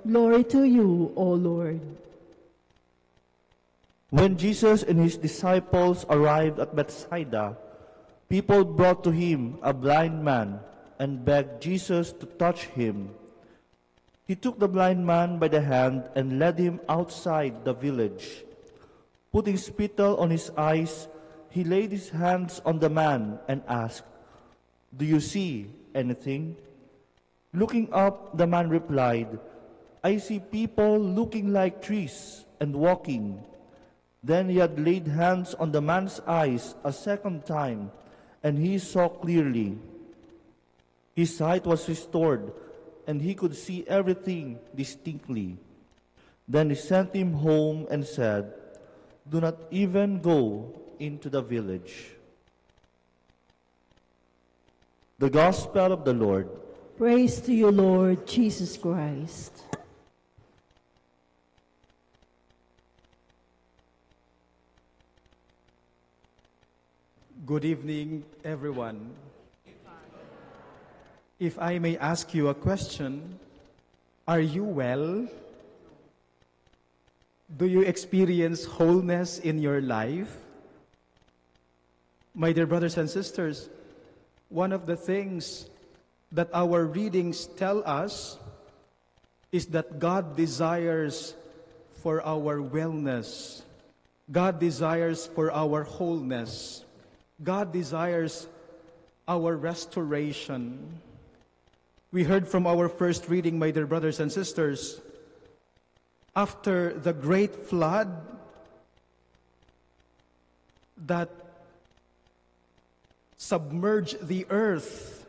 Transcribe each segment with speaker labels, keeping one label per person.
Speaker 1: Glory to you, O Lord.
Speaker 2: When Jesus and his disciples arrived at Bethsaida, people brought to him a blind man and begged Jesus to touch him. He took the blind man by the hand and led him outside the village. Putting spittle on his eyes, he laid his hands on the man and asked, "Do you see anything?" Looking up, the man replied, "I see people looking like trees and walking." Then he had laid hands on the man's eyes a second time, and he saw clearly. His sight was restored, and he could see everything distinctly. Then he sent him home and said, "Do not even go into the village." The Gospel of the Lord.
Speaker 1: Praise to you, Lord Jesus Christ.
Speaker 3: Good evening, everyone. If I may ask you a question, are you well? Do you experience wholeness in your life? My dear brothers and sisters, one of the things that our readings tell us is that God desires for our wellness. God desires for our wholeness. God desires our restoration. We heard from our first reading, my dear brothers and sisters, after the great flood that submerged the earth,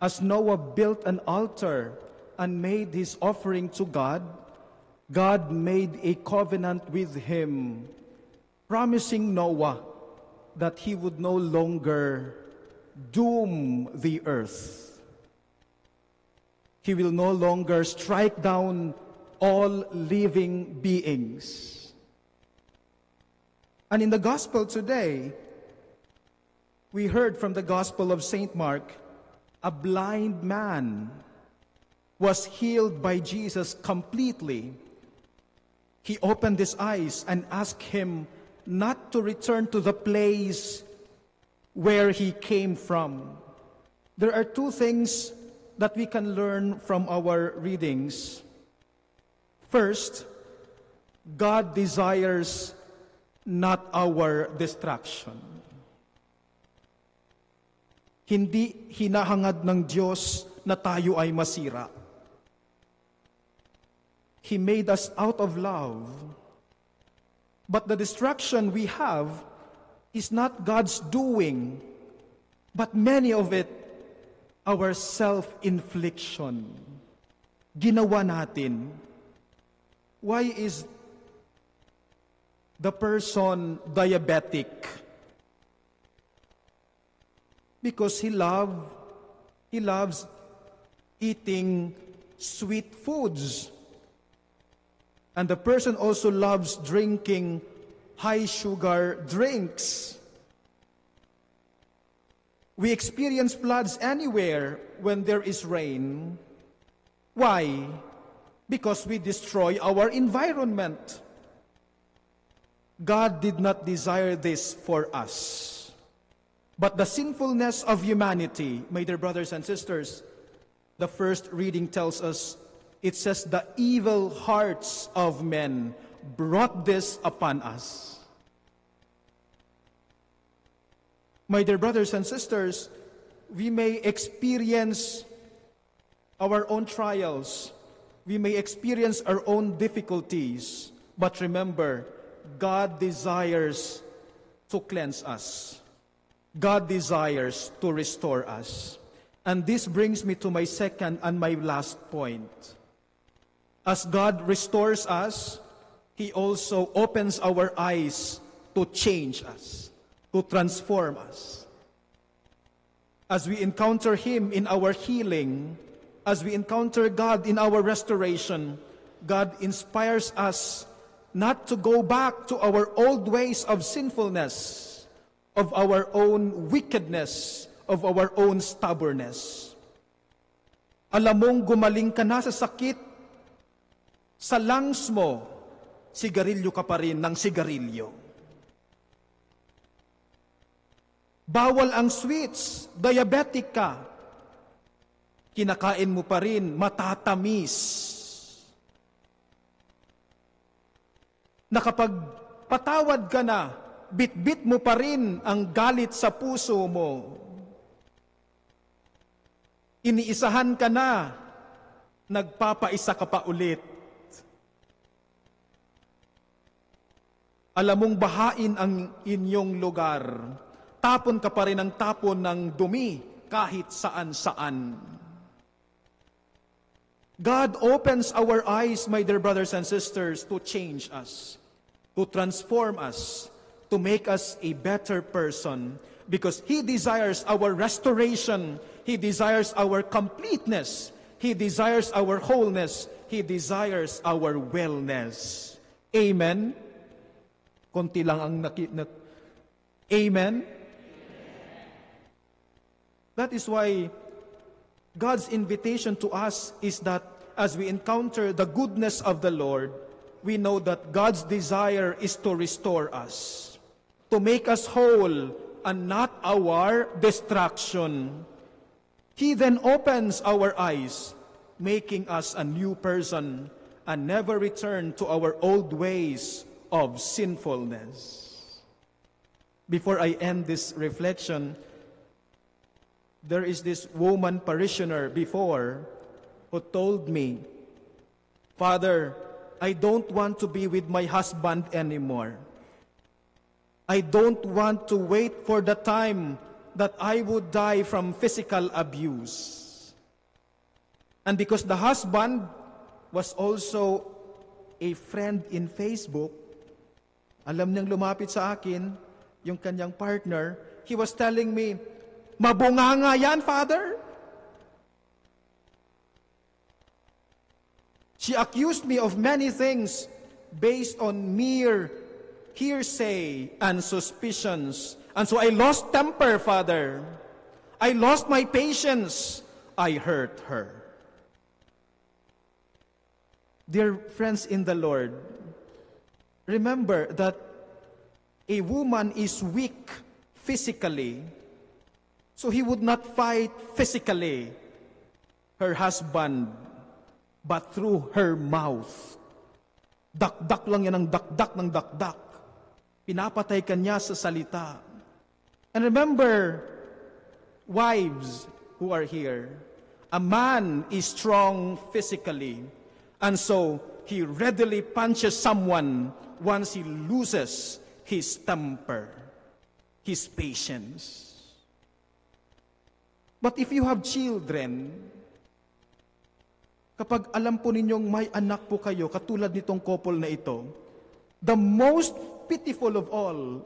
Speaker 3: as Noah built an altar and made his offering to God, God made a covenant with him, promising Noah that he would no longer doom the earth. He will no longer strike down all living beings. And in the gospel today, we heard from the Gospel of St. Mark, a blind man was healed by Jesus completely. He opened his eyes and asked him not to return to the place where he came from. There are two things that we can learn from our readings. First, God desires not our destruction. Hindi hinahangad ng Diyos na tayo ay masira. He made us out of love. But the destruction we have is not God's doing, but many of it, our self-infliction. Ginawa natin. Why is the person diabetic? Because he loves eating sweet foods. And the person also loves drinking high-sugar drinks. We experience floods anywhere when there is rain. Why? Because we destroy our environment. God did not desire this for us. But the sinfulness of humanity, my dear brothers and sisters, the first reading tells us, it says, the evil hearts of men brought this upon us. My dear brothers and sisters, we may experience our own trials. We may experience our own difficulties. But remember, God desires to cleanse us. God desires to restore us. And this brings me to my second and my last point. As God restores us, He also opens our eyes to change us, to transform us. As we encounter Him in our healing, as we encounter God in our restoration, God inspires us not to go back to our old ways of sinfulness, of our own wickedness, of our own stubbornness. Alam mong gumaling ka na sa sakit. Sa lungs mo, sigarilyo ka pa rin ng sigarilyo. Bawal ang sweets, diabetic ka. Kinakain mo pa rin, matatamis. Nakapagpatawad ka na, bit-bit mo pa rin ang galit sa puso mo. Iniisahan ka na, nagpapaisa ka pa ulit. Alam mong bahain ang inyong lugar. Tapon ka pa rin ang tapon ng dumi kahit saan-saan. God opens our eyes, my dear brothers and sisters, to change us, to transform us, to make us a better person, because He desires our restoration, He desires our completeness, He desires our wholeness, He desires our wellness. Amen? Konti lang ang Amen? That is why God's invitation to us is that as we encounter the goodness of the Lord, we know that God's desire is to restore us, to make us whole and not our destruction. He then opens our eyes, making us a new person and never return to our old ways of sinfulness. Before I end this reflection, there is this woman parishioner before who told me, Father, I don't want to be with my husband anymore. I don't want to wait for the time that I would die from physical abuse. And because the husband was also a friend in Facebook, alam niyang lumapit sa akin, yung kanyang partner, he was telling me, mabunganga yan, Father. She accused me of many things based on mere hearsay and suspicions. And so I lost temper, Father. I lost my patience. I hurt her. Dear friends in the Lord, remember that a woman is weak physically, so he would not fight physically her husband, but through her mouth. Dakdak lang yan ang dakdak ng dakdak. Pinapatay ka niya sa salita. And remember, wives who are here, a man is strong physically, and so he readily punches someone once he loses his temper, his patience. But if you have children, kapag alam po ninyong may anak po kayo, katulad nitong couple na ito, the most pitiful of all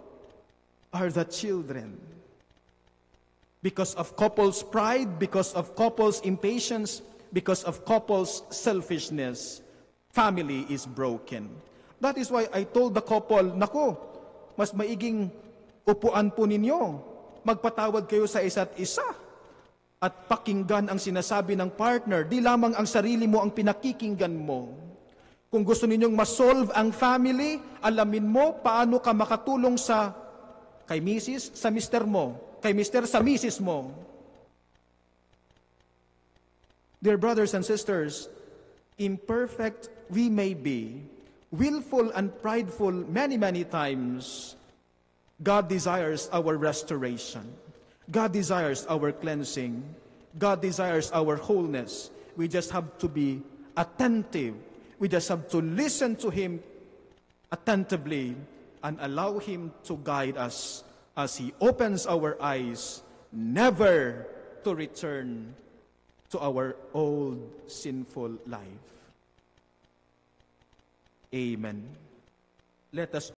Speaker 3: are the children. Because of couples' pride, because of couples' impatience, because of couples' selfishness, family is broken. That is why I told the couple, naku, mas maiging upuan po ninyo, magpatawad kayo sa isa't isa, at pakinggan ang sinasabi ng partner, di lamang ang sarili mo ang pinakikinggan mo. Kung gusto ninyong ma-solve ang family, alamin mo paano ka makatulong kay Mrs. sa Mr. mo, kay Mr. sa Mrs. mo. Dear brothers and sisters, imperfect we may be, willful and prideful many, many times, God desires our restoration. God desires our cleansing. God desires our wholeness. We just have to be attentive. We just have to listen to Him attentively and allow Him to guide us as He opens our eyes, never to return to our old sinful life. Amen. Let us